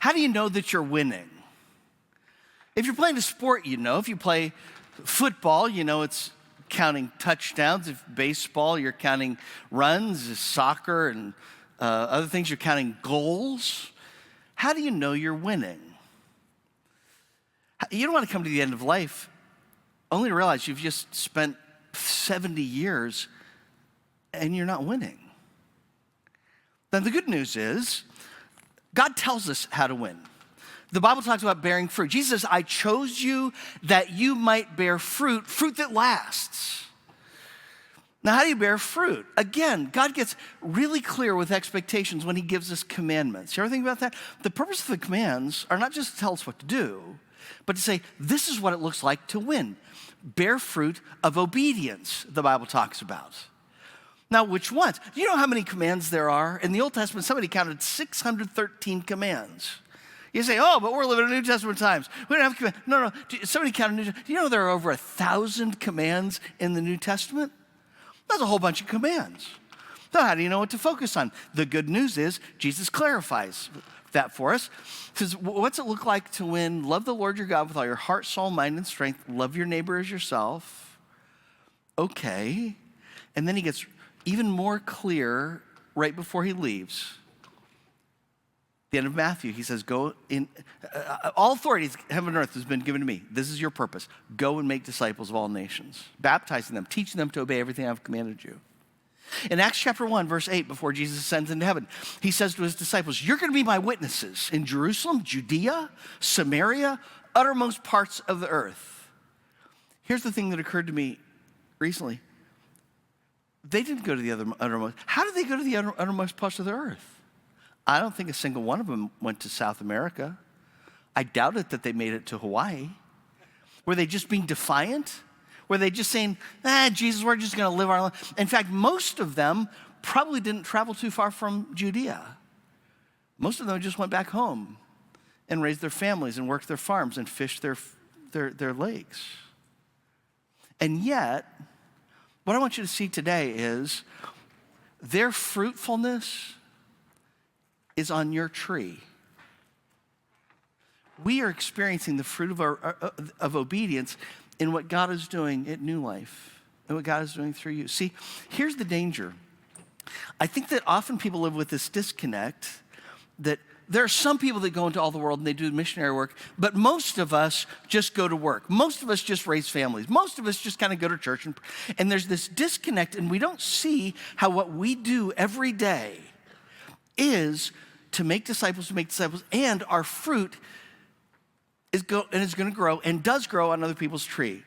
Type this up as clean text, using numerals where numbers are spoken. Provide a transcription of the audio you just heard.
How do you know that you're winning? If you're playing a sport, you know. If you play football, you know it's counting touchdowns. If baseball, you're counting runs. If soccer and other things, you're counting goals. How do you know you're winning? You don't want to come to the end of life only to realize you've just spent 70 years and you're not winning. Then the good news is God tells us how to win. The Bible talks about bearing fruit. Jesus says, I chose you that you might bear fruit, fruit that lasts. Now, how do you bear fruit? Again, God gets really clear with expectations when he gives us commandments. You ever think about that? The purpose of the commands are not just to tell us what to do, but to say, this is what it looks like to win. Bear fruit of obedience, the Bible talks about. Now, which ones? Do you know how many commands there are? In the Old Testament, somebody counted 613 commands. You say, oh, but we're living in New Testament times. We don't have commands. No. Somebody counted New Testament. Do you know there are over 1,000 commands in the New Testament? That's a whole bunch of commands. So how do you know what to focus on? The good news is Jesus clarifies that for us. He says, what's it look like to win? Love the Lord your God with all your heart, soul, mind, and strength. Love your neighbor as yourself. Okay. And then he gets even more clear right before he leaves. The end of Matthew, he says, go in, all authority in heaven and earth has been given to me. This is your purpose. Go and make disciples of all nations, baptizing them, teaching them to obey everything I've commanded you. In Acts chapter 1, verse 8, before Jesus ascends into heaven, he says to his disciples, you're going to be my witnesses in Jerusalem, Judea, Samaria, uttermost parts of the earth. Here's the thing that occurred to me recently. They didn't go to the uttermost. How did they go to the uttermost parts of the earth? I don't think a single one of them went to South America. I doubt it that they made it to Hawaii. Were they just being defiant? Were they just saying, Jesus, we're just going to live our life? In fact, most of them probably didn't travel too far from Judea. Most of them just went back home and raised their families and worked their farms and fished their lakes. And yet, what I want you to see today is their fruitfulness is on your tree. We are experiencing the fruit of obedience in what God is doing at New Life and what God is doing through you. See, here's the danger. I think that often people live with this disconnect that there are some people that go into all the world and they do missionary work, but most of us just go to work. Most of us just raise families. Most of us just kind of go to church. And there's this disconnect, and we don't see how what we do every day is to make disciples, and our fruit is going to grow and does grow on other people's tree.